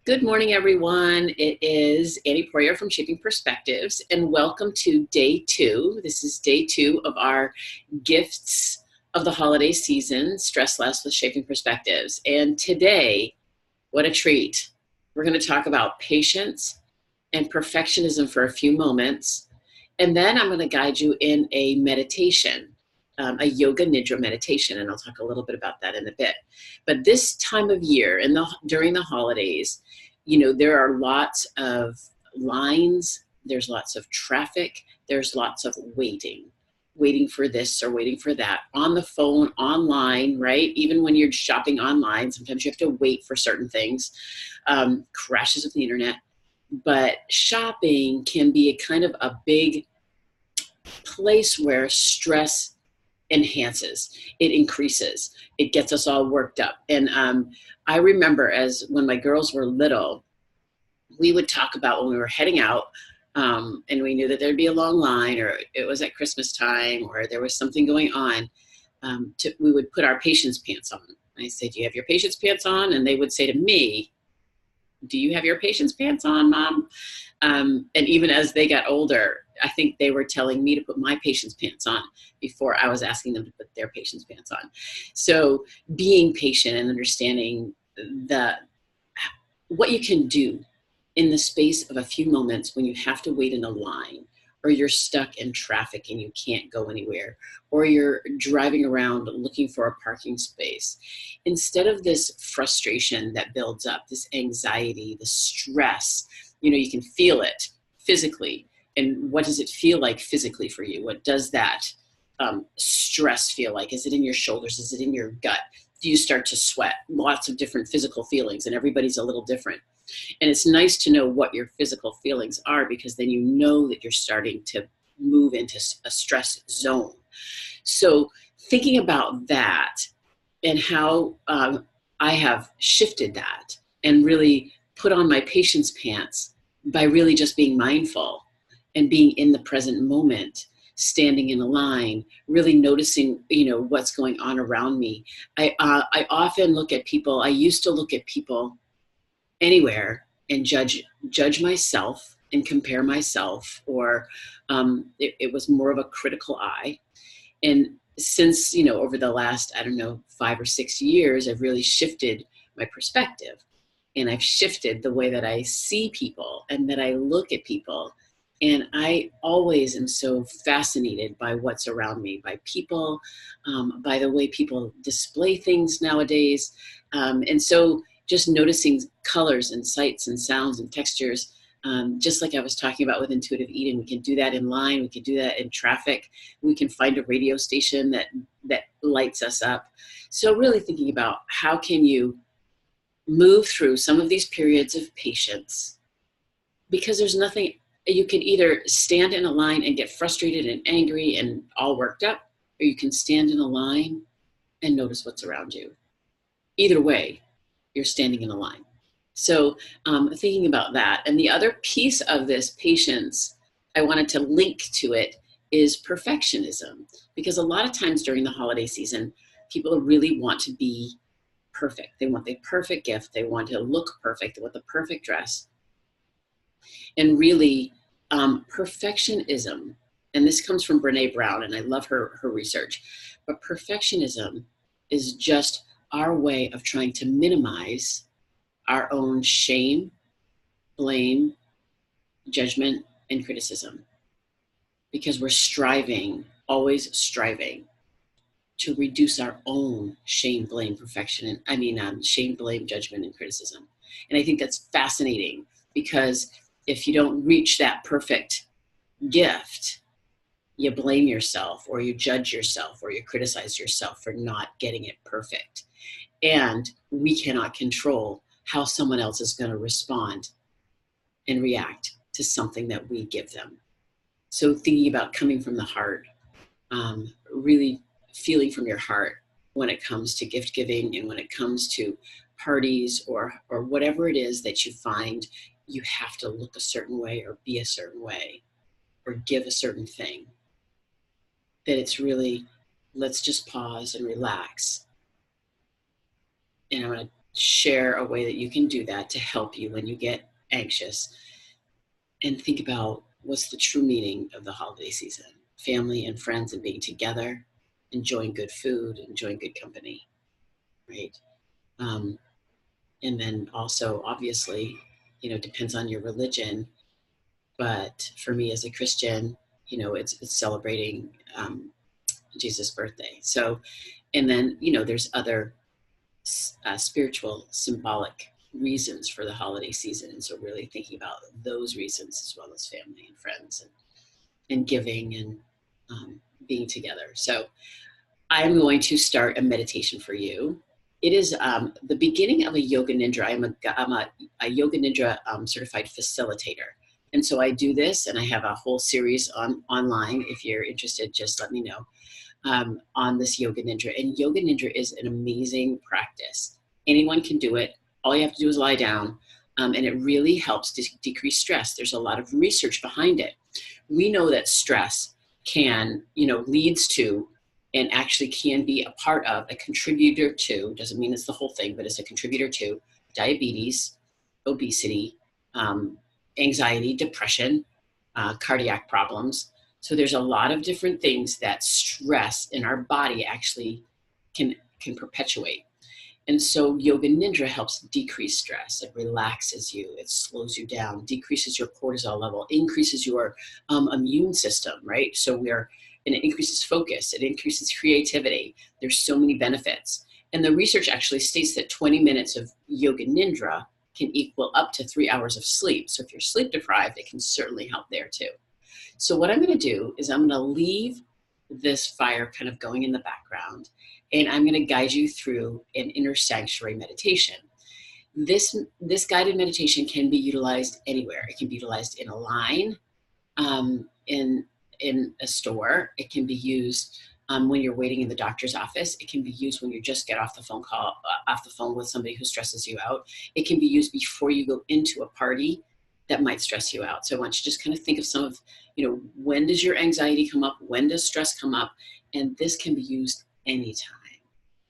Good morning, everyone. It is Annie Poirier from Shaping Perspectives, and welcome to day two. This is day two of our gifts of the holiday season, Stress Less with Shaping Perspectives. And today, what a treat. We're going to talk about patience and perfectionism for a few moments. And then I'm going to guide you in a meditation, a Yoga Nidra meditation, and I'll talk a little bit about that in a bit. But this time of year, during the holidays, there are lots of lines, there's lots of traffic, there's lots of waiting for this or waiting for that, on the phone, online, right? Even when you're shopping online, sometimes you have to wait for certain things, crashes of the internet. But shopping can be a kind of a big place where stress enhances, it increases, it gets us all worked up. And I remember as when my girls were little, we would talk about when we were heading out, and we knew that there'd be a long line, or it was at Christmas time, or there was something going on. We would put our patience pants on. I said, "Do you have your patience pants on?" And they would say to me, "Do you have your patience pants on, Mom?" And even as they got older, I think they were telling me to put my patience pants on before I was asking them to put their patience pants on. So being patient and understanding the what you can do in the space of a few moments when you have to wait in a line, or you're stuck in traffic and you can't go anywhere, or you're driving around looking for a parking space. Instead of this frustration that builds up, this anxiety, the stress, you can feel it physically. And what does it feel like physically for you? What does that stress feel like? Is it in your shoulders? Is it in your gut? Do you start to sweat? Lots of different physical feelings, and everybody's a little different. And it's nice to know what your physical feelings are, because then you know that you're starting to move into a stress zone. So thinking about that and how I have shifted that and really put on my patience pants by really just being mindful and being in the present moment, standing in a line, really noticing, what's going on around me. I often look at people. I used to look at people anywhere and judge myself and compare myself, or it was more of a critical eye. And since, over the last, I don't know, 5 or 6 years, I've really shifted my perspective, and I've shifted the way that I see people and that I look at people. And I always am so fascinated by what's around me, by people, by the way people display things nowadays. And so just noticing colors and sights and sounds and textures, just like I was talking about with intuitive eating. We can do that in line. We can do that in traffic. We can find a radio station that lights us up. So really thinking about how can you move through some of these periods of patience, because there's nothing. You can either stand in a line and get frustrated and angry and all worked up, or you can stand in a line and notice what's around you. Either way, you're standing in a line. So thinking about that. And the other piece of this patience I wanted to link to it is perfectionism, because a lot of times during the holiday season, people really want to be perfect. They want the perfect gift. They want to look perfect. They want the perfect dress. And really, perfectionism, and this comes from Brene Brown, and I love her research, but perfectionism is just our way of trying to minimize our own shame, blame, judgment, and criticism, because we're striving, always striving, to reduce our own shame, blame, shame, blame, judgment, and criticism. And I think that's fascinating, because if you don't reach that perfect gift, you blame yourself, or you judge yourself, or you criticize yourself for not getting it perfect. And we cannot control how someone else is going to respond and react to something that we give them. So thinking about coming from the heart, really feeling from your heart when it comes to gift giving, and when it comes to parties, or whatever it is that you find you have to look a certain way, or be a certain way, or give a certain thing, that it's really, let's just pause and relax. And I'm going to share a way that you can do that to help you when you get anxious, and think about what's the true meaning of the holiday season: family and friends and being together, enjoying good food, enjoying good company, right? Um, and then also, obviously, depends on your religion. But for me as a Christian, it's celebrating Jesus' birthday. So, and then, there's other spiritual, symbolic reasons for the holiday season. And so really thinking about those reasons as well as family and friends and giving and being together. So I'm going to start a meditation for you. It is the beginning of a Yoga Nidra. I'm a Yoga Nidra certified facilitator. And so I do this, and I have a whole series online. If you're interested, just let me know, on this Yoga Nidra. And Yoga Nidra is an amazing practice. Anyone can do it. All you have to do is lie down. And it really helps to decrease stress. There's a lot of research behind it. We know that stress can, leads to, and actually can be a part of, a contributor to, doesn't mean it's the whole thing, but it's a contributor to diabetes, obesity, anxiety, depression, cardiac problems. So there's a lot of different things that stress in our body actually can perpetuate. And so Yoga Nidra helps decrease stress. It relaxes you, it slows you down, decreases your cortisol level, increases your immune system, right? And it increases focus, it increases creativity. There's so many benefits. And the research actually states that 20 minutes of Yoga Nidra can equal up to 3 hours of sleep. So if you're sleep deprived, it can certainly help there too. So what I'm going to do is I'm going to leave this fire kind of going in the background, and I'm going to guide you through an inner sanctuary meditation. This guided meditation can be utilized anywhere. It can be utilized in a line, in a store. It can be used when you're waiting in the doctor's office. It can be used when you just get off the phone with somebody who stresses you out. It can be used before you go into a party that might stress you out. So I want you to just kind of think of some of, when does your anxiety come up? When does stress come up? And this can be used anytime.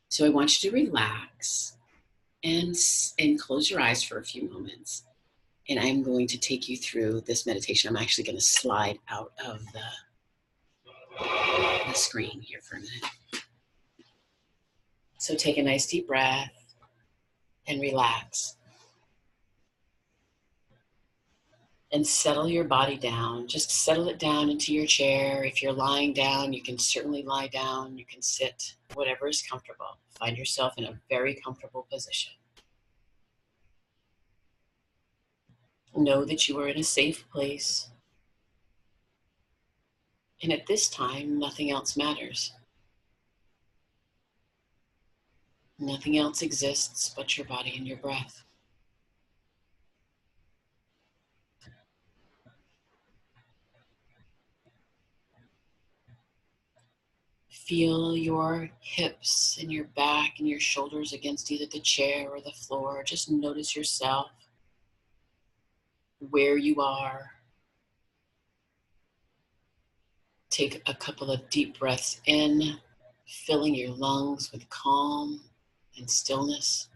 So I want you to relax and close your eyes for a few moments. And I'm going to take you through this meditation. I'm actually going to slide out of the screen here for a minute. So take a nice deep breath and relax. And settle your body down. Just settle it down into your chair. If you're lying down, you can certainly lie down. You can sit, whatever is comfortable. Find yourself in a very comfortable position. Know that you are in a safe place. And at this time, nothing else matters. Nothing else exists but your body and your breath. Feel your hips and your back and your shoulders against either the chair or the floor. Just notice yourself, where you are. Take a couple of deep breaths in, filling your lungs with calm and stillness.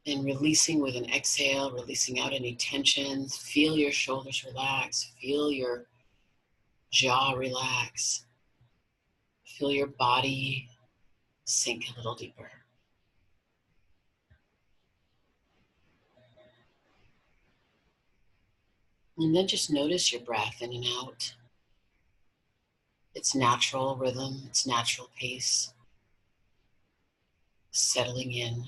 And releasing with an exhale, releasing out any tensions. Feel your shoulders relax. Feel your jaw relax. Feel your body sink a little deeper. And then just notice your breath in and out. Its natural rhythm, its natural pace. Settling in.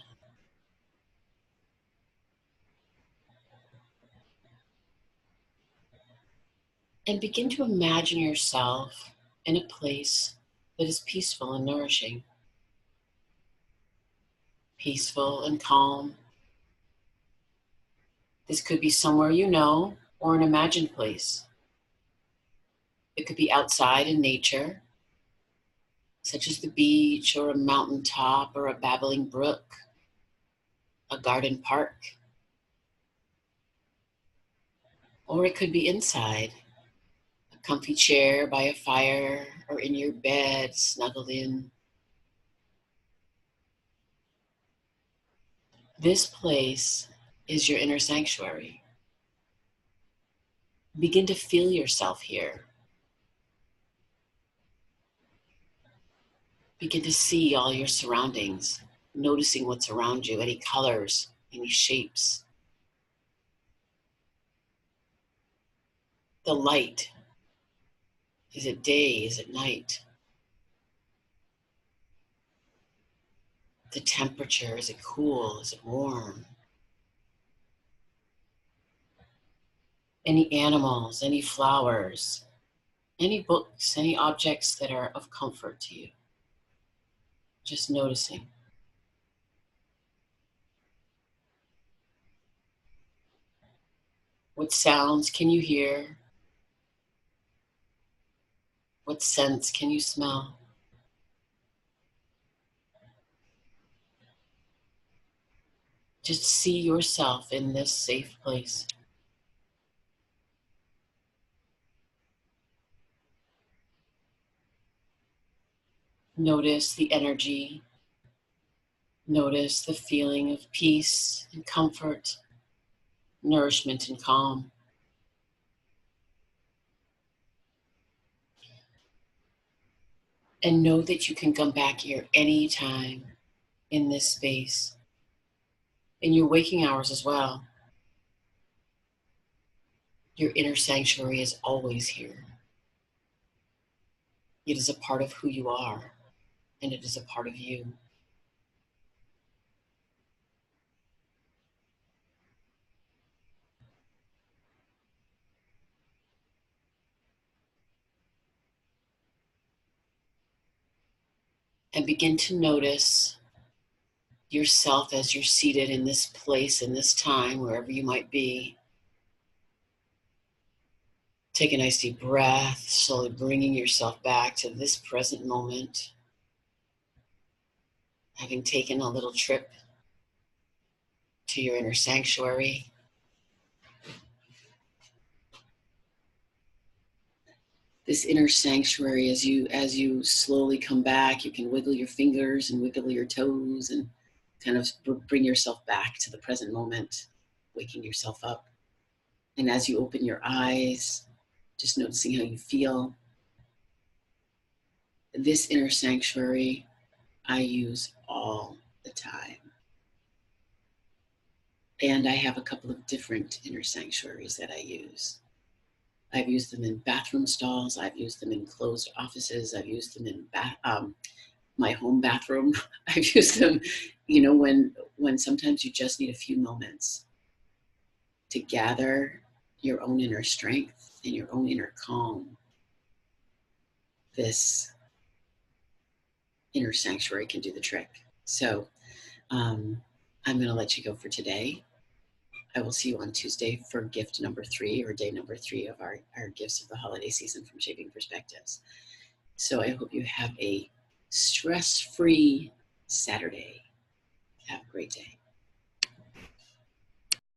And begin to imagine yourself in a place that is peaceful and nourishing. Peaceful and calm. This could be somewhere you know or an imagined place. It could be outside in nature, such as the beach or a mountaintop or a babbling brook, a garden park. Or it could be inside, a comfy chair by a fire or in your bed, snuggled in. This place is your inner sanctuary. Begin to feel yourself here. Begin to see all your surroundings, noticing what's around you, any colors, any shapes. The light. Is it day? Is it night? The temperature. Is it cool? Is it warm? Any animals, any flowers, any books, any objects that are of comfort to you. Just noticing. What sounds can you hear? What scents can you smell? Just see yourself in this safe place. Notice the energy. Notice the feeling of peace and comfort, nourishment and calm. And know that you can come back here anytime in this space, in your waking hours as well. Your inner sanctuary is always here. It is a part of who you are, and it is a part of you. And begin to notice yourself as you're seated in this place, in this time, wherever you might be. Take a nice deep breath, slowly bringing yourself back to this present moment. Having taken a little trip to your inner sanctuary. This inner sanctuary, as you slowly come back, you can wiggle your fingers and wiggle your toes and kind of bring yourself back to the present moment, waking yourself up. And as you open your eyes, just noticing how you feel. This inner sanctuary I use all the time. And I have a couple of different inner sanctuaries that I use. I've used them in bathroom stalls. I've used them in closed offices. I've used them in my home bathroom. I've used them, when sometimes you just need a few moments to gather your own inner strength and your own inner calm. This inner sanctuary can do the trick. So I'm going to let you go for today. I will see you on Tuesday for gift number 3 or day number 3 of our gifts of the holiday season from Shaping Perspectives. So I hope you have a stress-free Saturday. Have a great day.